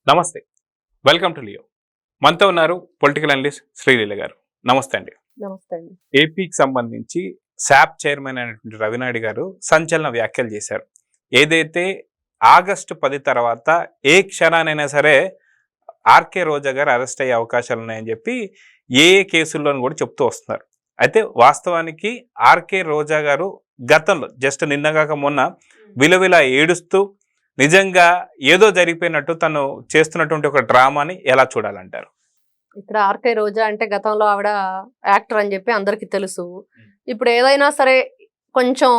నమస్తే. Welcome to Leo. మనతో ఉన్నారు పొలిటికల్ అనలిస్ట్ శ్రీలీల గారు. నమస్తే అండి. నమస్తే అండి. ఏపీకి సంబంధించి శాప్ చైర్మన్ అయినటువంటి రవినాయుడు గారు సంచలన వ్యాఖ్యలు చేశారు. ఏదైతే ఆగస్టు 10 తర్వాత ఏ క్షణానైనా సరే ఆర్కే రోజా గారు అరెస్ట్ అయ్యే అవకాశాలు ఉన్నాయని చెప్పి ఏ కేసుల్లోనూ కూడా చెప్తూ వస్తున్నారు. అయితే వాస్తవానికి ఆర్కే రోజా గారు గతంలో జస్ట్ నిన్నగాక మొన్న విలవిల ఏడుస్తూ నిజంగా ఏదో జరిగిపోయినట్టు తను చేస్తున్నటువంటి ఒక డ్రామాని ఎలా చూడాలంటారు? ఇక్కడ ఆర్కే రోజా అంటే గతంలో ఆవిడ యాక్టర్ అని చెప్పి అందరికీ తెలుసు. ఇప్పుడు ఏదైనా సరే కొంచెం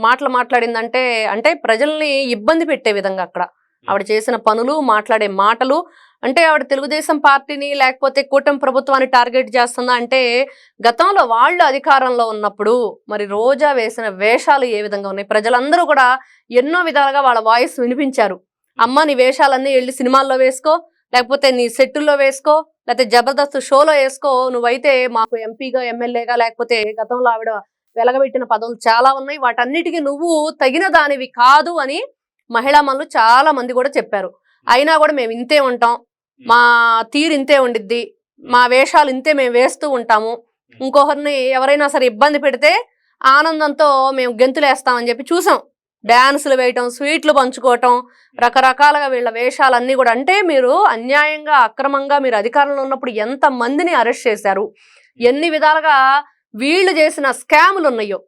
మాటలు మాట్లాడిందంటే అంటే ప్రజల్ని ఇబ్బంది పెట్టే విధంగా అక్కడ ఆవిడ చేసిన పనులు, మాట్లాడే మాటలు, అంటే ఆవిడ తెలుగుదేశం పార్టీని లేకపోతే కూటమి ప్రభుత్వాన్ని టార్గెట్ చేస్తుందా అంటే గతంలో వాళ్ళు అధికారంలో ఉన్నప్పుడు మరి రోజా వేసిన వేషాలు ఏ విధంగా ఉన్నాయి, ప్రజలందరూ కూడా ఎన్నో విధాలుగా వాళ్ళ వాయిస్ వినిపించారు. అమ్మ నీ వేషాలన్నీ వెళ్ళి సినిమాల్లో వేసుకో, లేకపోతే నీ సెట్టుల్లో వేసుకో, లేకపోతే జబర్దస్త్ షోలో వేసుకో, నువ్వైతే మాకు ఎంపీగా ఎమ్మెల్యేగా లేకపోతే గతంలో ఆవిడ వెలగబెట్టిన పదవులు చాలా ఉన్నాయి, వాటన్నిటికీ నువ్వు తగిన దానివి కాదు అని మహిళా మనులు చాలా మంది కూడా చెప్పారు. అయినా కూడా మేము ఇంతే ఉంటాం, మా తీరు ఇంతే ఉండిద్ది, మా వేషాలు ఇంతే మేము వేస్తూ ఉంటాము, ఇంకొకరిని ఎవరైనా సరే ఇబ్బంది పెడితే ఆనందంతో మేము గెంతులు వేస్తామని చెప్పి చూసాం. డ్యాన్సులు వేయటం, స్వీట్లు పంచుకోవటం, రకరకాలుగా వీళ్ళ వేషాలన్నీ కూడా. అంటే మీరు అన్యాయంగా అక్రమంగా మీరు అధికారంలో ఉన్నప్పుడు ఎంత మందిని అరెస్ట్ చేశారు, ఎన్ని విధాలుగా వీళ్ళు చేసిన స్కాములు ఉన్నాయో.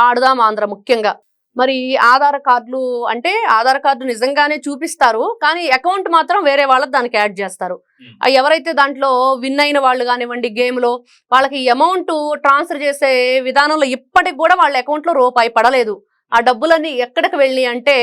ఆడుదాం ఆంధ్ర ముఖ్యంగా మరి ఆధార్ కార్డులు అంటే ఆధార్ కార్డు నిజంగానే చూపిస్తారు, కానీ అకౌంట్ మాత్రం వేరే వాళ్ళకి దానికి యాడ్ చేస్తారు. ఎవరైతే దాంట్లో విన్ అయిన వాళ్ళు కానివ్వండి గేమ్లో, వాళ్ళకి అమౌంట్ ట్రాన్స్ఫర్ చేసే విధానంలో ఇప్పటికి కూడా వాళ్ళ అకౌంట్లో రూపాయి పడలేదు. ఆ డబ్బులన్నీ ఎక్కడికి వెళ్ళినాయి అంటే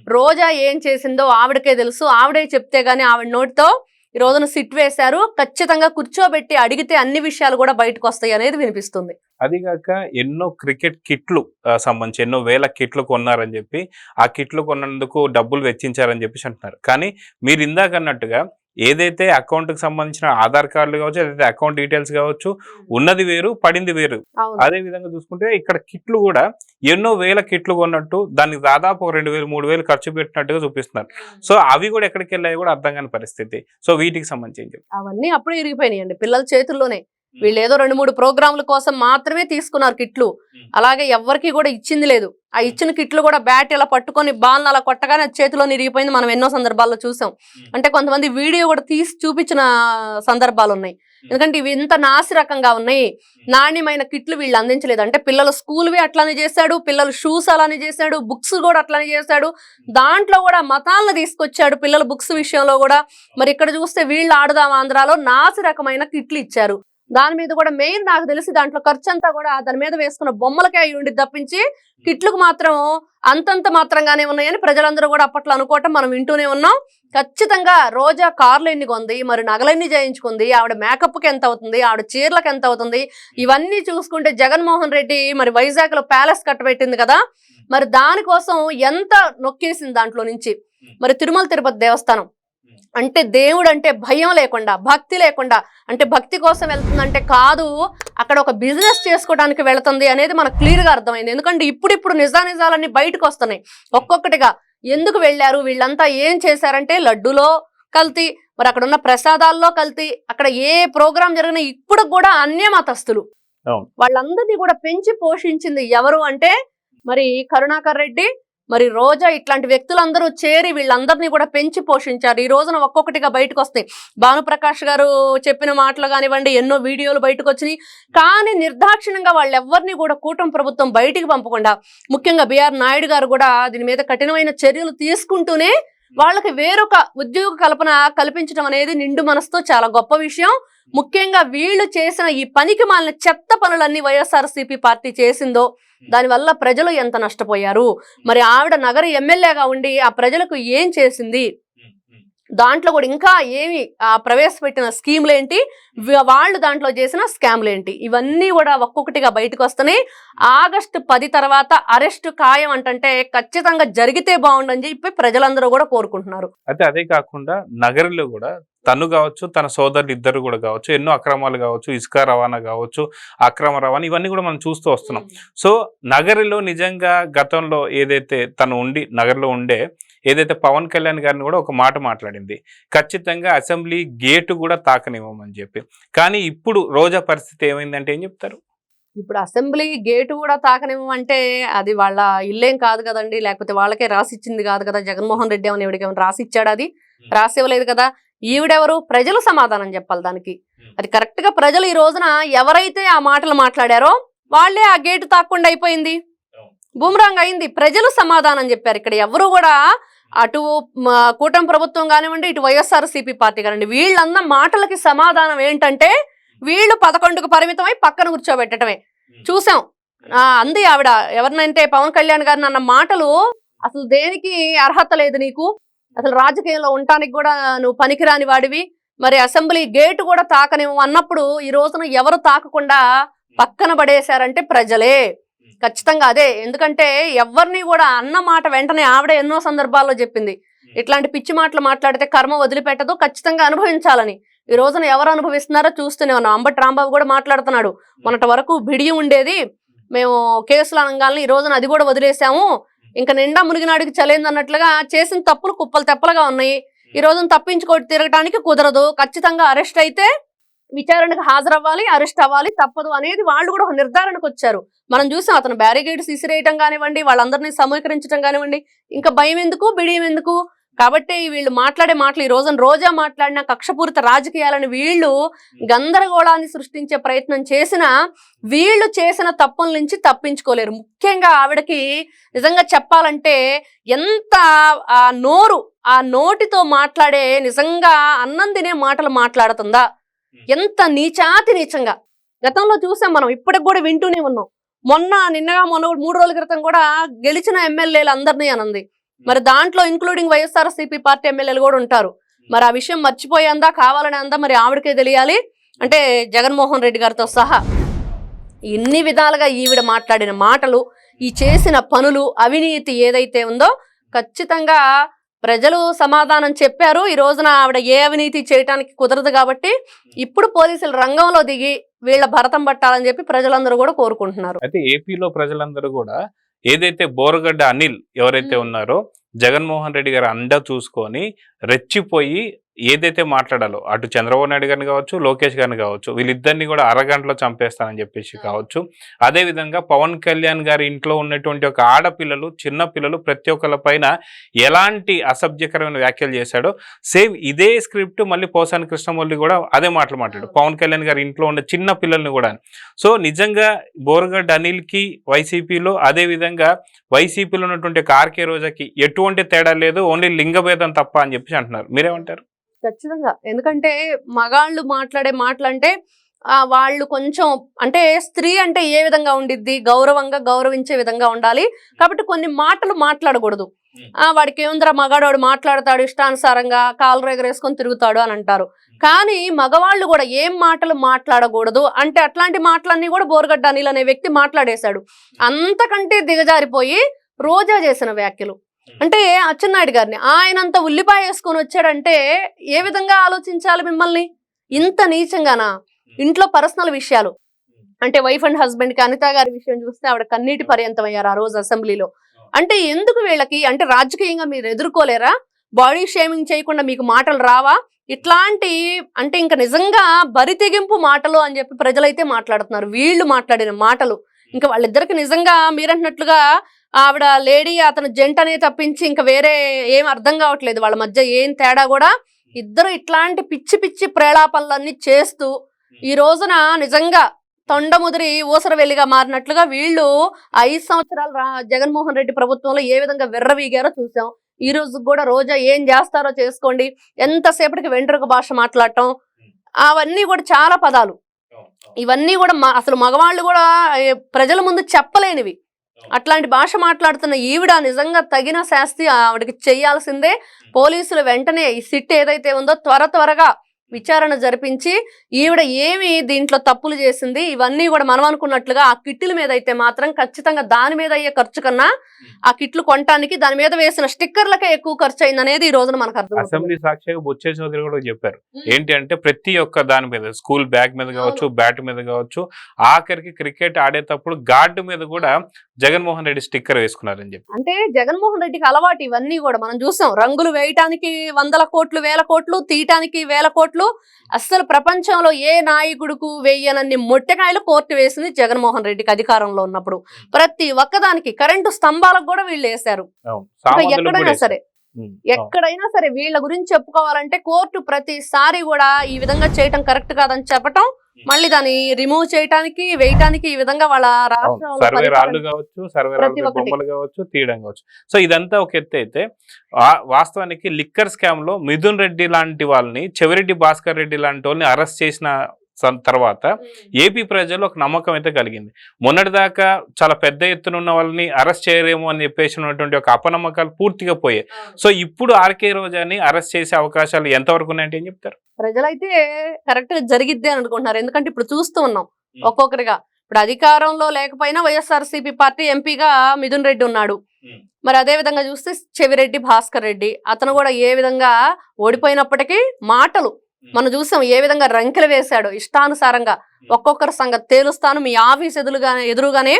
రోజా ఏం చేసిందో ఆవిడకే తెలుసు. ఆవిడే చెప్తే గానీ ఆవిడ నోటితో ఈ రోజున సిట్ వేశారు. ఖచ్చితంగా కూర్చోబెట్టి అడిగితే అన్ని విషయాలు కూడా బయటకు వస్తాయి అనేది వినిపిస్తుంది. అదిగాక ఎన్నో క్రికెట్ కిట్లు సంబంధించి ఎన్నో వేల కిట్లు కొన్నారని చెప్పి ఆ కిట్లు కొన్నందుకు డబ్బులు వెచ్చించారని చెప్పేసి అంటున్నారు. కానీ మీరు ఇందాక అన్నట్టుగా ఏదైతే అకౌంట్కి సంబంధించిన ఆధార్ కార్డులు కావచ్చు, ఏదైతే అకౌంట్ డీటెయిల్స్ కావచ్చు, ఉన్నది వేరు పడింది వేరు. అదే విధంగా చూసుకుంటే ఇక్కడ కిట్లు కూడా ఎన్నో వేల కిట్లు కొన్నట్టు దానికి దాదాపు 2,000 3,000 ఖర్చు పెట్టినట్టుగా చూపిస్తున్నారు. సో అవి కూడా ఎక్కడికి వెళ్ళాయి కూడా అర్థం కాని పరిస్థితి. సో వీటికి సంబంధించి అవన్నీ అప్పుడే ఇరిగిపోయినాయండి పిల్లల చేతుల్లోనే. వీళ్ళు ఏదో 2-3 ప్రోగ్రాంల కోసం మాత్రమే తీసుకున్నారు కిట్లు, అలాగే ఎవరికి కూడా ఇచ్చింది లేదు. ఆ ఇచ్చిన కిట్లు కూడా బ్యాట్ ఇలా పట్టుకొని బాల్ అలా కొట్టగానే చేతిలో ఇరిగిపోయింది. మనం ఎన్నో సందర్భాల్లో చూసాం. అంటే కొంతమంది వీడియో కూడా తీసి చూపించిన సందర్భాలు ఉన్నాయి. ఎందుకంటే ఇవి ఇంత నాసిరకంగా ఉన్నాయి. నాణ్యమైన కిట్లు వీళ్ళు అందించలేదు. అంటే పిల్లల స్కూల్వి అట్లానే చేశాడు, పిల్లల షూస్ అలానే చేశాడు, బుక్స్ కూడా అట్లానే చేశాడు. దాంట్లో కూడా మతాలను తీసుకొచ్చాడు పిల్లల బుక్స్ విషయంలో కూడా. మరి ఇక్కడ చూస్తే వీళ్ళు ఆడుదాం ఆంధ్రాలో నాసిరకమైన కిట్లు ఇచ్చారు. దాని మీద కూడా మెయిన్ నాకు తెలిసి దాంట్లో ఖర్చు అంతా కూడా దాని మీద వేసుకున్న బొమ్మలకే అయి ఉండి తప్పించి కిట్లకు మాత్రం అంతంత మాత్రంగానే ఉన్నాయని ప్రజలందరూ కూడా అప్పట్లో అనుకోవటం మనం వింటూనే ఉన్నాం. ఖచ్చితంగా రోజా కార్లు ఎన్ని కొంది, మరి నగలెన్ని చేయించుకుంది, ఆవిడ మేకప్కి ఎంత అవుతుంది, ఆవిడ చీరలకు ఎంత అవుతుంది, ఇవన్నీ చూసుకుంటే జగన్మోహన్ రెడ్డి మరి వైజాగ్ లో ప్యాలెస్ కట్టబెట్టింది కదా, మరి దానికోసం ఎంత నొక్కేసింది దాంట్లో నుంచి. మరి తిరుమల తిరుపతి దేవస్థానం అంటే దేవుడు అంటే భయం లేకుండా, భక్తి లేకుండా, అంటే భక్తి కోసం వెళ్తుందంటే కాదు, అక్కడ ఒక బిజినెస్ చేసుకోవడానికి వెళుతుంది అనేది మనకు క్లియర్గా అర్థమైంది. ఎందుకంటే ఇప్పుడు నిజానిజాలన్నీ బయటకు వస్తున్నాయి ఒక్కొక్కటిగా. ఎందుకు వెళ్ళారు వీళ్ళంతా, ఏం చేశారంటే లడ్డూలో కల్తీ, మరి అక్కడ ఉన్న ప్రసాదాల్లో కల్తీ, అక్కడ ఏ ప్రోగ్రాం జరిగినా ఇప్పుడు కూడా అన్య మతస్థులు వాళ్ళందరినీ కూడా పెంచి పోషించింది ఎవరు అంటే మరి కరుణాకర్ రెడ్డి, మరి రోజా, ఇట్లాంటి వ్యక్తులందరూ చేరి వీళ్ళందరినీ కూడా పెంచి పోషించారు. ఈ రోజున ఒక్కొక్కటిగా బయటకు వస్తాయి. భానుప్రకాష్ గారు చెప్పిన మాటలు కానివ్వండి, ఎన్నో వీడియోలు బయటకు వచ్చినాయి. కానీ నిర్దాక్షిణ్యంగా వాళ్ళెవ్వరిని కూడా కూటమి ప్రభుత్వం బయటికి పంపకుండా, ముఖ్యంగా బిఆర్ నాయుడు గారు కూడా దీని మీద కఠినమైన చర్యలు తీసుకుంటూనే వాళ్ళకి వేరొక ఉద్యోగ కల్పన కల్పించడం అనేది నిండు మనసుతో చాలా గొప్ప విషయం. ముఖ్యంగా వీళ్ళు చేసిన ఈ పనికి మాలిన చెత్త పనులన్నీ వైఎస్ఆర్సీపీ పార్టీ చేసిందో దానివల్ల ప్రజలు ఎంత నష్టపోయారు, మరి ఆవిడ నగర ఎమ్మెల్యేగా ఉండి ఆ ప్రజలకు ఏం చేసింది, దాంట్లో కూడా ఇంకా ఏమి ప్రవేశపెట్టిన స్కీములు ఏంటి, వాళ్ళు దాంట్లో చేసిన స్కామ్లు ఏంటి, ఇవన్నీ కూడా ఒక్కొక్కటిగా బయటకు వస్తున్నాయి. ఆగస్టు 10 తర్వాత అరెస్టు ఖాయం అంటే ఖచ్చితంగా జరిగితే బాగుండని చెప్పి ప్రజలందరూ కూడా కోరుకుంటున్నారు. అయితే అదే కాకుండా నగరంలో కూడా తను కావచ్చు, తన సోదరులు ఇద్దరు కూడా కావచ్చు, ఎన్నో అక్రమాలు కావచ్చు, ఇసుక రవాణా కావచ్చు, అక్రమ రవాణా ఇవన్నీ కూడా మనం చూస్తూ వస్తున్నాం. సో నగరిలో నిజంగా గతంలో ఏదైతే తను నగర్లో ఉండే ఏదైతే పవన్ కళ్యాణ్ గారిని కూడా ఒక మాట మాట్లాడింది, ఖచ్చితంగా అసెంబ్లీ గేటు కూడా తాకనివ్వమని చెప్పి. కానీ ఇప్పుడు రోజా పరిస్థితి ఏమైందంటే ఏం చెప్తారు? ఇప్పుడు అసెంబ్లీ గేటు కూడా తాకనివ్వమంటే అది వాళ్ళ ఇల్లేం కాదు కదండి, లేకపోతే వాళ్ళకే రాసిచ్చింది కాదు కదా. జగన్మోహన్ రెడ్డి ఏమని ఎవరికేమైనా రాసిచ్చాడు? అది రాసివ్వలేదు కదా. ఈవిడెవరు? ప్రజలు సమాధానం చెప్పాలి దానికి. అది కరెక్ట్ గా ప్రజలు ఈ రోజున ఎవరైతే ఆ మాటలు మాట్లాడారో వాళ్ళే ఆ గేటు తాకుండా అయిపోయింది, బూమరాంగ్ అయింది. ప్రజలు సమాధానం చెప్పారు. ఇక్కడ ఎవరు కూడా అటు కూటమి ప్రభుత్వం కానివ్వండి, ఇటు వైఎస్ఆర్సీపీ పార్టీ కానివ్వండి, వీళ్ళన్న మాటలకి సమాధానం ఏంటంటే వీళ్ళు 11కు పరిమితమై పక్కన కూర్చోబెట్టడమే చూసాం. అంది ఆవిడ ఎవరినంటే పవన్ కళ్యాణ్ గారిని అన్న మాటలు, అసలు దేనికి అర్హత లేదు నీకు, అసలు రాజకీయంలో ఉండటానికి కూడా నువ్వు పనికిరాని వాడివి, మరి అసెంబ్లీ గేటు కూడా తాకనివ్వు అన్నప్పుడు ఈ రోజున ఎవరు తాకకుండా పక్కన పడేశారంటే ప్రజలే. ఖచ్చితంగా అదే. ఎందుకంటే ఎవరిని కూడా అన్న మాట వెంటనే ఆవిడ ఎన్నో సందర్భాల్లో చెప్పింది, ఇట్లాంటి పిచ్చి మాటలు మాట్లాడితే కర్మ వదిలిపెట్టదు, ఖచ్చితంగా అనుభవించాలని. ఈ రోజున ఎవరు అనుభవిస్తున్నారో చూస్తూనే ఉన్నాం. అంబటి రాంబాబు కూడా మాట్లాడుతున్నాడు, మొన్నటి వరకు బిడియం ఉండేది, మేము కేసులు అనగాలని ఈ రోజున అది కూడా వదిలేసాము, ఇంకా నిండా మునిగినాడికి చలేంది అన్నట్లుగా చేసిన తప్పులు కుప్పలు తెప్పలుగా ఉన్నాయి. ఈ రోజున తప్పించుకోటి తిరగడానికి కుదరదు, ఖచ్చితంగా అరెస్ట్ అయితే విచారణకు హాజరవ్వాలి, అరెస్ట్ అవ్వాలి, తప్పదు అనేది వాళ్ళు కూడా ఒక నిర్ధారణకు వచ్చారు. మనం చూసాం, అతను బ్యారిగేడ్స్ ఇసిరేయటం కానివ్వండి, వాళ్ళందరినీ సమీకరించడం కానివ్వండి, ఇంకా భయం ఎందుకు, బిడియం ఎందుకు. కాబట్టి వీళ్ళు మాట్లాడే మాటలు, ఈ రోజున రోజా మాట్లాడిన కక్షపూరిత రాజకీయాలను వీళ్ళు గందరగోళాన్ని సృష్టించే ప్రయత్నం చేసినా వీళ్ళు చేసిన తప్పుల నుంచి తప్పించుకోలేరు. ముఖ్యంగా ఆవిడకి నిజంగా చెప్పాలంటే ఎంత ఆ నోటితో మాట్లాడే, నిజంగా అన్నం తినే మాటలు మాట్లాడుతుందా, ఎంత నీచాతి నీచంగా. గతంలో చూసాం మనం, ఇప్పటికి కూడా వింటూనే ఉన్నాం. నిన్న 3 రోజుల క్రితం కూడా గెలిచిన ఎమ్మెల్యేలు అందరినీ అనంది. మరి దాంట్లో ఇంక్లూడింగ్ వైఎస్ఆర్సీపీ పార్టీ ఎమ్మెల్యేలు కూడా ఉంటారు. మరి ఆ విషయం మర్చిపోయిందా, కావాలని అందా, మరి ఆవిడకే తెలియాలి. అంటే జగన్మోహన్ రెడ్డి గారితో సహా ఇన్ని విధాలుగా ఈవిడ మాట్లాడిన మాటలు, ఈ చేసిన పనులు, అవినీతి ఏదైతే ఉందో ఖచ్చితంగా ప్రజలు సమాధానం చెప్పారు. ఈ రోజున ఆవిడ ఏ అవినీతి చేయడానికి కుదరదు కాబట్టి ఇప్పుడు పోలీసులు రంగంలో దిగి వీళ్ళ భరతం పట్టాలని చెప్పి ప్రజలందరూ కూడా కోరుకుంటున్నారు. అయితే ఏపీలో ప్రజలందరూ కూడా ఏదైతే బోరగడ్డ అనిల్ ఎవరైతే ఉన్నారో జగన్మోహన్ రెడ్డి గారు అండ చూసుకొని రెచ్చిపోయి ఏదైతే మాట్లాడాలో, అటు చంద్రబాబు నాయుడు గారిని కావచ్చు, లోకేష్ గారిని కావచ్చు, వీళ్ళిద్దరిని కూడా అరగంటలో చంపేస్తానని చెప్పేసి కావచ్చు. అదే విధంగా పవన్ కళ్యాణ్ గారి ఇంట్లో ఉన్నటువంటి ఒక ఆడపిల్లలు, చిన్న పిల్లలు ప్రతి ఒక్కళ్ళ పైన ఎలాంటి అసభ్యకరమైన వ్యాఖ్యలు చేశాడో సేమ్ ఇదే స్క్రిప్ట్ మళ్ళీ పోసాని కృష్ణమౌళి కూడా అదే మాటలు మాట్లాడు పవన్ కళ్యాణ్ గారి ఇంట్లో ఉన్న చిన్న పిల్లల్ని కూడా. సో నిజంగా బోరగడ్డ అనిల్కి వైసీపీలో, అదే విధంగా వైసీపీలో ఉన్నటువంటి ఆర్కే రోజాకి ఎటువంటి తేడా లేదు, ఓన్లీ లింగభేదం తప్ప అని చెప్పేసి అంటున్నారు. మీరేమంటారు? ఖచ్చితంగా. ఎందుకంటే మగాళ్ళు మాట్లాడే మాటలంటే వాళ్ళు కొంచెం, అంటే స్త్రీ అంటే ఏ విధంగా ఉండిద్ది, గౌరవంగా గౌరవించే విధంగా ఉండాలి. కాబట్టి కొన్ని మాటలు మాట్లాడకూడదు. వాడికి ఏముందిరా, మగాడు మాట్లాడతాడు ఇష్టానుసారంగా, కాలు ఎగరేసుకొని తిరుగుతాడు అని అంటారు. కానీ మగవాళ్ళు కూడా ఏం మాటలు మాట్లాడకూడదు అంటే అట్లాంటి మాటలన్నీ కూడా బోరగడ్డ అనిల్ అనే వ్యక్తి మాట్లాడేశాడు. అంతకంటే దిగజారిపోయి రోజా చేసిన వ్యాఖ్యలు, అంటే అచ్చెన్నాయుడు గారిని ఆయనంత ఉల్లిపాయ వేసుకొని వచ్చాడంటే ఏ విధంగా ఆలోచించాలి మిమ్మల్ని? ఇంత నీచంగానా? ఇంట్లో పర్సనల్ విషయాలు, అంటే వైఫ్ అండ్ హస్బెండ్ కి అనిత గారి విషయం చూస్తే ఆవిడ కన్నీటి పర్యంతం అయ్యారు ఆ రోజు అసెంబ్లీలో. అంటే ఎందుకు వీళ్ళకి, అంటే రాజకీయంగా మీరు ఎదుర్కోలేరా? బాడీ షేమింగ్ చేయకుండా మీకు మాటలు రావా? ఇట్లాంటి అంటే ఇంకా నిజంగా బరి తెగింపు మాటలు అని చెప్పి ప్రజలైతే మాట్లాడుతున్నారు. వీళ్ళు మాట్లాడిన మాటలు ఇంకా వాళ్ళిద్దరికి నిజంగా మీరంటున్నట్లుగా ఆవిడ లేడీ, అతను జెంట్ అనే తప్పించి ఇంకా వేరే ఏం అర్థం కావట్లేదు వాళ్ళ మధ్య ఏం తేడా కూడా. ఇద్దరు ఇట్లాంటి పిచ్చి పిచ్చి ప్రేలాపనలన్నీ చేస్తూ ఈ రోజున నిజంగా తొండముదిరి ఊసర వెల్లిగా మారినట్లుగా వీళ్ళు 5 సంవత్సరాలు జగన్మోహన్ రెడ్డి ప్రభుత్వంలో ఏ విధంగా విర్రవీగారో చూసాం. ఈ రోజు కూడా రోజా ఏం చేస్తారో చేసుకోండి, ఎంతసేపటికి వెంట్రుక భాష మాట్లాడటం, అవన్నీ కూడా చాలా పదాలు, ఇవన్నీ కూడా అసలు మగవాళ్ళు కూడా ప్రజల ముందు చెప్పలేనివి. అట్లాంటి భాష మాట్లాడుతున్న ఈవిడ నిజంగా తగిన శాస్తి ఆవిడకి చెయ్యాల్సిందే. పోలీసులు వెంటనే ఈ సిట్ ఏదైతే ఉందో త్వరగా విచారణ జరిపించి ఈవిడ ఏమి దీంట్లో తప్పులు చేసింది ఇవన్నీ కూడా మనం అనుకున్నట్లుగా ఆ కిట్ల మీద అయితే మాత్రం ఖచ్చితంగా దాని మీద అయ్యే ఖర్చు కన్నా ఆ కిట్లు కొనడానికి దాని మీద వేసిన స్టిక్కర్లకే ఎక్కువ ఖర్చు అయింది అనేది ఈ రోజున మనకు అర్థం అసెంబ్లీ సాక్షిగా బొచ్చే చౌదరి కూడా చెప్పారు ఏంటి అంటే ప్రతి ఒక్క దాని మీద స్కూల్ బ్యాగ్ మీద కావచ్చు బ్యాట్ మీద కావచ్చు ఆఖరికి క్రికెట్ ఆడేటప్పుడు గార్డు మీద కూడా జగన్మోహన్ రెడ్డి స్టిక్కర్ వేసుకున్నారని చెప్పి. అంటే జగన్మోహన్ రెడ్డికి అలవాటు ఇవన్నీ కూడా మనం చూసాం. రంగులు వేయటానికి 100 కోట్లు 1000 కోట్లు తీయటానికి 1000 కోట్లు. అస్సలు ప్రపంచంలో ఏ నాయకుడుకు వేయనన్ని మొట్టెకాయలు కోర్టు వేసింది జగన్మోహన్ రెడ్డికి అధికారంలో ఉన్నప్పుడు. ప్రతి ఒక్కదానికి కరెంటు స్తంభాలకు కూడా వీళ్ళు వేశారు. ఎక్కడైనా సరే వీళ్ళ గురించి చెప్పుకోవాలంటే కోర్టు ప్రతిసారి కూడా ఈ విధంగా చేయటం కరెక్ట్ కాదని చెప్పటం, మళ్ళీ దాన్ని రిమూవ్ చేయడానికి వేయటానికి ఈ విధంగా వాళ్ళ రాష్ట్రంలో కావచ్చు తీయడం కావచ్చు. సో ఇదంతా ఒక ఎత్తు అయితే వాస్తవానికి లిక్కర్ స్కామ్ లో మిథున్ రెడ్డి లాంటి వాళ్ళని, చెవిరెడ్డి భాస్కర్ రెడ్డి లాంటి వాళ్ళని అరెస్ట్ చేసిన తర్వాత ఏపీ ప్రజలు ఒక నమ్మకం అయితే కలిగింది. మొన్నటిదాకా చాలా పెద్ద ఎత్తున ఉన్న వాళ్ళని అరెస్ట్ చేయలేము అని చెప్పేసినటువంటి ఒక అపనమ్మకాలు పూర్తిగా పోయాయి. సో ఇప్పుడు ఆర్కే రోజాని అరెస్ట్ చేసే అవకాశాలు ఎంతవరకు ఉన్నాయంటే ఏం చెప్తారు? ప్రజలైతే కరెక్ట్ గా జరిగిద్దే అని అనుకుంటున్నారు. ఎందుకంటే ఇప్పుడు చూస్తూ ఉన్నాం ఒక్కొక్కరిగా. ఇప్పుడు అధికారంలో లేకపోయినా వైఎస్ఆర్సీపీ పార్టీ ఎంపీగా మిథున్ రెడ్డి ఉన్నాడు. మరి అదే విధంగా చూస్తే చెవిరెడ్డి భాస్కర్ రెడ్డి అతను కూడా ఏ విధంగా ఓడిపోయినప్పటికీ మాటలు మనం చూసాం ఏ విధంగా రంకెలు వేశాడు ఇష్టానుసారంగా. ఒక్కొక్కరి సంగతి తేలుస్తాను, మీ ఆఫీస్ ఎదురుగానే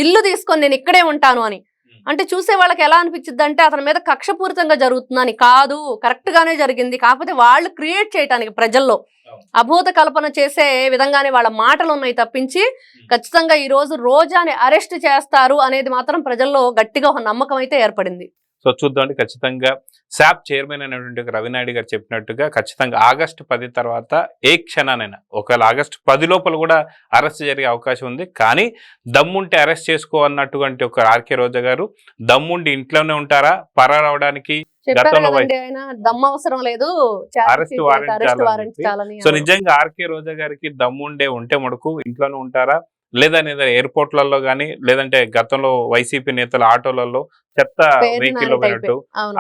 ఇల్లు తీసుకొని నేను ఇక్కడే ఉంటాను అని. అంటే చూసే వాళ్ళకి ఎలా అనిపించింది అంటే అతని మీద కక్షపూరితంగా జరుగుతుందని కాదు, కరెక్ట్ గానే జరిగింది. కాకపోతే వాళ్ళు క్రియేట్ చేయడానికి ప్రజల్లో అభూత కల్పన చేసే విధంగానే వాళ్ళ మాటలు ఉన్నాయి తప్పించి ఖచ్చితంగా ఈ రోజు రోజాని అరెస్ట్ చేస్తారు అనేది మాత్రం ప్రజల్లో గట్టిగా ఒక నమ్మకం అయితే ఏర్పడింది. సో చూద్దామండి, ఖచ్చితంగా శాప్ చైర్మన్ అయినటువంటి రవినాయుడు గారు చెప్పినట్టుగా ఖచ్చితంగా ఆగస్టు 10 తర్వాత ఏ క్షణానైనా, ఒకవేళ ఆగస్టు 10 లోపల కూడా అరెస్ట్ జరిగే అవకాశం ఉంది. కానీ దమ్ముంటే అరెస్ట్ చేసుకో అన్నటువంటి ఒక ఆర్కే రోజా గారు దమ్ముండి ఇంట్లోనే ఉంటారా, పరారవడానికి దమ్ము అవసరం లేదు, అరెస్ట్ వారెంట్. సో నిజంగా ఆర్కే రోజా గారికి దమ్ముండే ఉంటే మటుకు ఇంట్లోనే ఉంటారా, లేదా ఎయిర్పోర్ట్లలో కానీ లేదంటే గతంలో వైసీపీ నేతల ఆటోలలో చెత్త వెహికల్ పోయినట్టు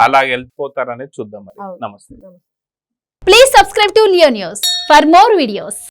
అలాగే వెళ్ళిపోతారనేది చూద్దాం. మరి నమస్తే. Please subscribe to Leo news for more videos.